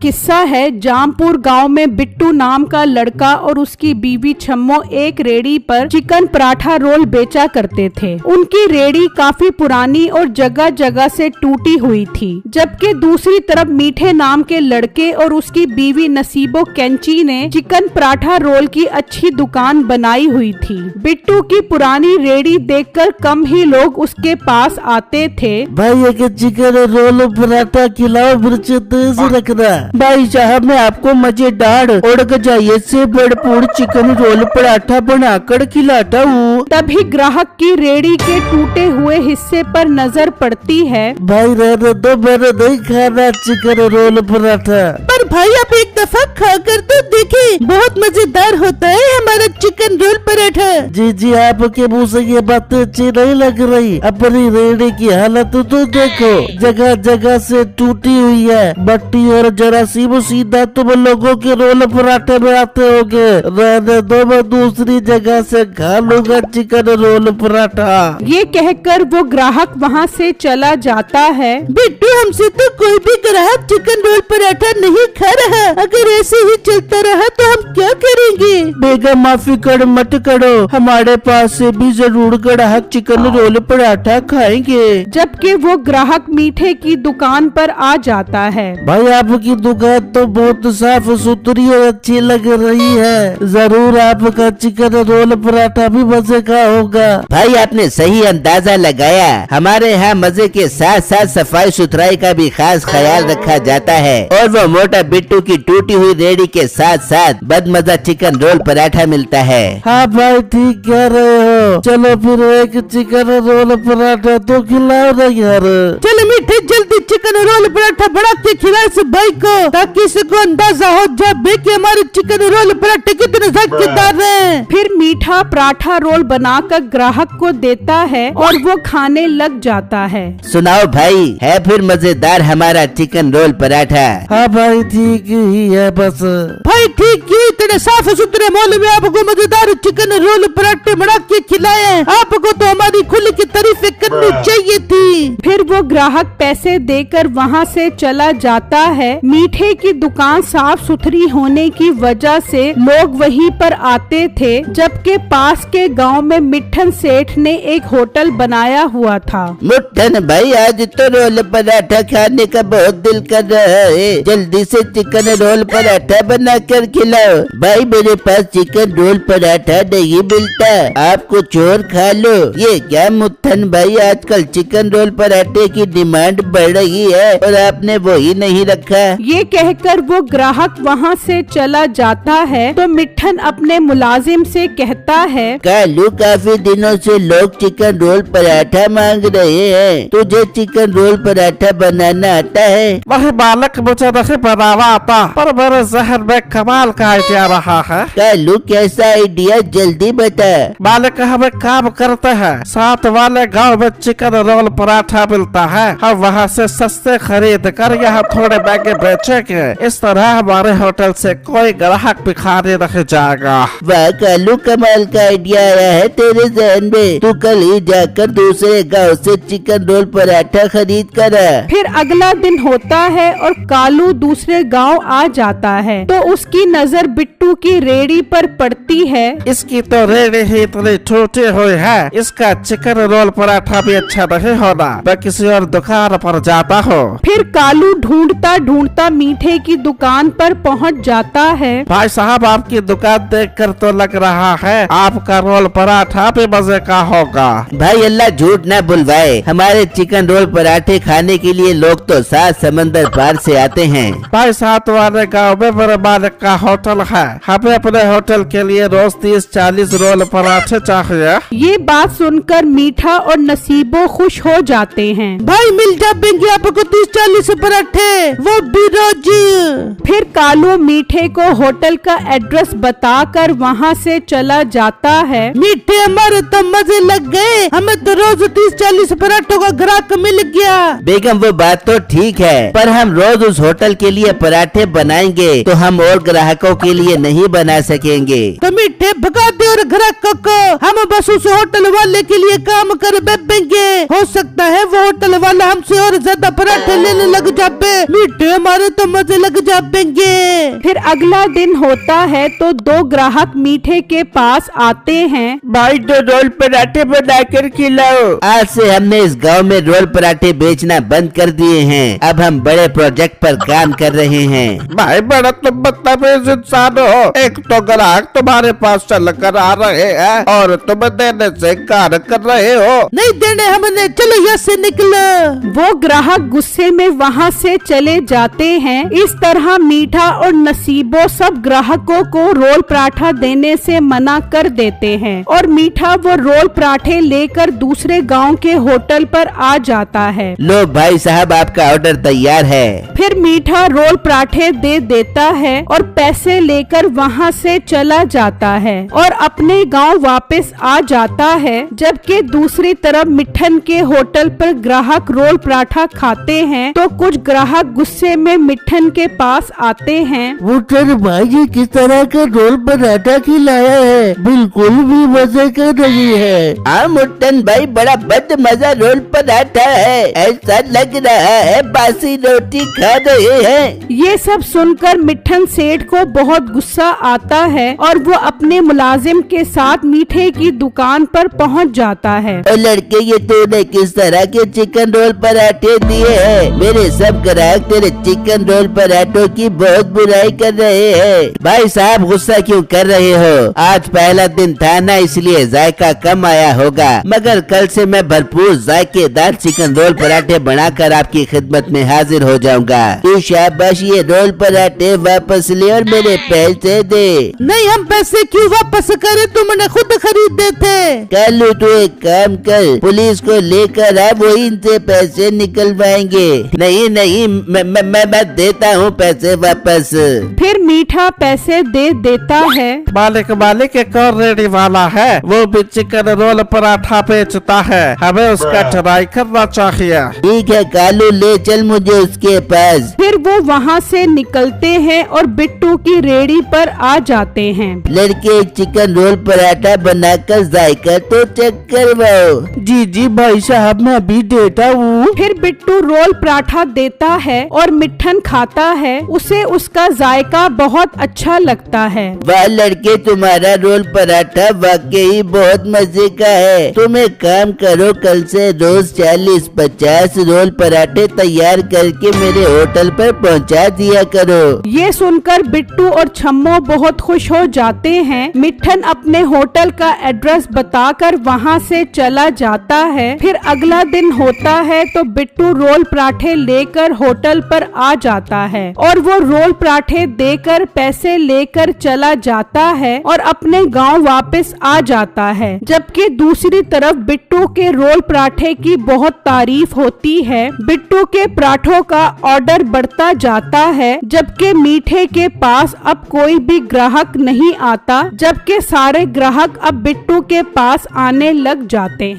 किस्सा है। जामपुर गांव में बिट्टू नाम का लड़का और उसकी बीवी छम्मो एक रेड़ी पर चिकन पराठा रोल बेचा करते थे। उनकी रेड़ी काफी पुरानी और जगह जगह से टूटी हुई थी। जबकि दूसरी तरफ मीठे नाम के लड़के और उसकी बीवी नसीबो कैंची ने चिकन पराठा रोल की अच्छी दुकान बनाई हुई थी। बिट्टू की पुरानी रेड़ी देखकर कम ही लोग उसके पास आते थे। भाई एक चिकन रोल पराठा खिलाओ, मिर्च तेज रखना। भाई साहब मैं आपको मजेदार और गजाइए से भरपूर चिकन रोल पराठा बनाकर खिलाता हूँ। तभी ग्राहक की रेड़ी के टूटे हुए हिस्से पर नजर पड़ती है। भाई रहने दो, मैंने नहीं खाना चिकन रोल पराठा। पर भाई आप एक दफा खा कर तो देखें, बहुत मजेदार होता है हमारा चिकन रोल पराठा। जी आपके मुँह से ये बातें अच्छी नहीं लग रही। अपनी रेड़ी की हालत तो देखो, जगह जगह से टूटी हुई है। मट्टी और जरासीम सीधा तुम लोगों के रोल पराठे में आते होगे। रहने दो, मैं दूसरी जगह से खा लूंगा चिकन रोल पराठा। ये कहकर वो ग्राहक वहाँ से चला जाता है। बिट्टू हमसे तो कोई भी ग्राहक चिकन रोल पराठा नहीं खा रहा। अगर ऐसे ही चलता रहा तो हम क्या करेंगे? बेगम माफी कर मत करो, हमारे पास से भी जरूर ग्राहक चिकन रोल पराठा खाएंगे। जबकि वो ग्राहक मीठे की दुकान पर आ जाता है। भाई आपकी दुकान तो बहुत साफ सुथरी और अच्छी लग रही है, जरूर आपका चिकन रोल पराठा भी मजे का होगा। भाई आपने सही अंदाजा लगाया। हमारे यहाँ मजे के साथ साथ सफाई सुथराई का भी खास ख्याल रखा जाता है। और वो मोटा बिट्टू की टूटी हुई रेड़ी के साथ साथ बदमजा चिकन रोल पराठा मिलता है। हाँ भाई ठीक कह रहे हो। चलो फिर एक चिकन रोल पराठा तो खिलाओ ना यार। चलो मीठे जल्दी चिकन रोल पराठा बना के खिलाए से भाई को, ताकि इसको अंदाजा हो जाए कि हमारे चिकन रोल पराठे कितने जायकेदार हैं। फिर मीठा पराठा रोल बनाकर ग्राहक को देता है और वो खाने लग जाता है। सुनाओ भाई, है फिर मजेदार हमारा चिकन रोल पराठा? हाँ भाई ठीक ही है बस। भाई ठीक ही इतने साफ सुथरे मॉल में आपको मजेदार चिकन रोल पराठे बना के खिलाए, आपको तो हमारी खुली की तारीफें करनी चाहिए थी। फिर वो ग्राहक पैसे देकर वहाँ से चला जाता है। मीठे की दुकान साफ सुथरी होने की वजह से लोग वहीं पर आते थे। जबकि पास के गांव में मिठन सेठ ने एक होटल बनाया हुआ था। मिठन भाई आज तो रोल पराठा खाने का बहुत दिल कर रहा है, जल्दी से चिकन रोल पराठा बना कर खिलाओ। भाई मेरे पास चिकन रोल पराठा नहीं मिलता, आप कुछ और खा लो। ये क्या मिठन भाई, आजकल चिकन रोल पराठे की डिमांड बढ़ रही है और आपने वो ही नहीं रखा। ये कहकर वो ग्राहक वहाँ से चला जाता है। तो मिठन अपने मुलाजिम से कहता है, कालू काफी दिनों से लोग चिकन रोल पराठा मांग रहे हैं, तुझे चिकन रोल पराठा बनाना आता है? वह बालक मुझे नहीं बनाना आता, पर मेरे जहन में कमाल का आइडिया रहा है। कालू कैसा आइडिया, जल्दी बता। बालक हम एक काम करते हैं, साथ वाले गांव में चिकन रोल पराठा मिलता है, हम वहाँ से सस्ते खरीद कर यहाँ थोड़े महंगे बेचेंगे। इस तरह हमारे होटल से कोई ग्राहक भी खाने नहीं जाएगा। वाह कालू, कमाल का आइडिया आया है तेरे जहन में। तू कल ही जाकर दूसरे गांव से चिकन रोल पराठा खरीद कर आ। फिर अगला दिन होता है और कालू दूसरे गांव आ जाता है। तो उसकी नजर बिट्टू की रेड़ी पर पड़ती है। इसकी तो रेड़ी ही इतनी टूटी हुई है, इसका चिकन रोल पराठा भी अच्छा नहीं होना, मैं किसी और दुकान पर जाता हूँ। फिर कालू ढूंढता ढूंढता मीठे की दुकान पर पहुँच जाता है। भाई साहब आपकी दुकान देखकर तो लग रहा है आपका रोल पराठा भी मजे का होगा। भाई अल्लाह झूठ न बुलवाए, हमारे चिकन रोल पराठे खाने के लिए लोग तो 7 समंदर पार से आते हैं। भाई साथ वाले गाँव में मेरे मालिक का होटल है, हमें अपने होटल के लिए रोज 30-40 रोल पराठे चाहिए। ये बात सुनकर मीठा और नसीबो खुश हो जाते हैं। भाई मिल जाएंगे आपको 30-40 पराठे, वो भी रोज। फिर कालू मीठे को होटल का एड्रेस बताकर वहाँ से चला जाता है। मीठे, हमारे तो मजे लग गए, हमें तो रोज 30-40 पराठों का ग्राहक मिल गया। बेगम वो बात तो ठीक है, पर हम रोज उस होटल के लिए पराठे बनाएंगे तो हम और ग्राहकों के लिए नहीं बना सकेंगे। तो मीठे भगा दे और ग्राहकों को, हम बस उस होटल वाले के लिए काम कर बैठेंगे। हो सकता है वो होटल वाला हमसे और ज्यादा पराठे लेने लग जाए। मीठे, हमारे तो मजे लग जाएंगे। फिर अगला दिन होता है तो 2 ग्राहक मीठे के पास आते हैं। भाई 2 रोल पराठे बनाकर खिलाओ। आज से हमने इस गांव में रोल पराठे बेचना बंद कर दिए हैं। अब हम बड़े प्रोजेक्ट पर काम कर रहे हैं। भाई बड़ा तुम बदतमीज इंसान हो। एक तो ग्राहक तुम्हारे पास चल कर आ रहे हैं और तुम देने से इनकार कर रहे हो। नहीं देने हमने, चलो यहाँ से निकलो। वो ग्राहक गुस्से में वहाँ से चले जाते हैं। इस तरह मीठा और नसीबो सब ग्राहकों को रोल पराठा देने से मना कर देते हैं और मीठा वो रोल पराठे लेकर दूसरे गांव के होटल पर आ जाता है। लो भाई साहब, आपका ऑर्डर तैयार है। फिर मीठा रोल पराठे दे देता है और पैसे लेकर वहाँ से चला जाता है और अपने गांव वापस आ जाता है। जबकि दूसरी तरफ मिठन के होटल पर ग्राहक रोल पराठा खाते हैं तो कुछ ग्राहक गुस्से में मिठन के पास आते हैं। मुठन भाई ये किस तरह का रोल पराठा खिलाया है, बिल्कुल भी मजे का नहीं है। हाँ मुट्टन भाई, बड़ा बद मजा रोल पराठा है। ऐसा लग रहा है बासी रोटी खा रहे हैं। ये सब सुनकर मिठन सेठ को बहुत गुस्सा आता है और वो अपने मुलाजिम के साथ मीठे की दुकान पर पहुंच जाता है। और लड़के, ये तूने किस तरह के चिकन रोल पराठे दिए हैं? मेरे सब ग्राहक तेरे चिकन रोल पराठों की बहुत बुराई कर रहे हैं। भाई साहब गुस्सा क्यों कर रहे हो? आज पहला दिन था ना, इसलिए जायका कम आया होगा, मगर कल से मैं भरपूर जायकेदार चिकन रोल पराठे बनाकर आपकी खिदमत में हाजिर हो जाऊंगा। तू शाबाश, ये रोल पराठे वापस ले और मेरे पैसे दे। नहीं, हम पैसे क्यों वापस करें, तुमने खुद खरीदे थे। कालू तू एक काम कर, पुलिस को लेकर आ, वही इनसे पैसे निकलवाएंगे। नहीं नहीं, मैं देता हूँ पैसे वापस। फिर मीठा पैसे दे देता है। मालिक एक और रेडी वाला है, वो भी चिकन रोल पराठा बेचता है, हमें उसका ट्राई करना चाहिए। ठीक है कालू, ले चल मुझे उसके पास। फिर वो वहाँ से निकलते हैं और बिट्टू की रेडी पर आ जाते हैं। लड़के चिकन रोल पराठा बनाकर जायका तो चेक करवाओ। जी भाई साहब, मैं अभी देता हूँ। फिर बिट्टू रोल पराठा देता है और मिठन खाता है। उसे उसका जायका बहुत अच्छा लगता है। वाह लड़के, तुम्हारा रोल पराठा वाकई बहुत मजे का है। तुम एक काम करो, कल से रोज 40-50 रोल पराठे तैयार करके मेरे होटल पर पहुंचा दिया करो। ये सुनकर बिट्टू और छम्मो बहुत खुश हो जाते हैं। मिठन अपने होटल का एड्रेस बताकर वहाँ से चला जाता है। फिर अगला दिन होता है तो बिट्टू रोल पराठे लेकर होटल पर आ जाता है और वो रोल पराठे देकर पैसे लेकर चला जाता है और अपने गांव वापस आ जाता है। जबकि दूसरी तरफ बिट्टू के रोल पराठे की बहुत तारीफ होती है। बिट्टू के पराठों का ऑर्डर बढ़ता जाता है, जबकि मीठे के पास अब कोई भी ग्राहक नहीं आता, जबकि सारे ग्राहक अब बिट्टू के पास आने लग जाते हैं।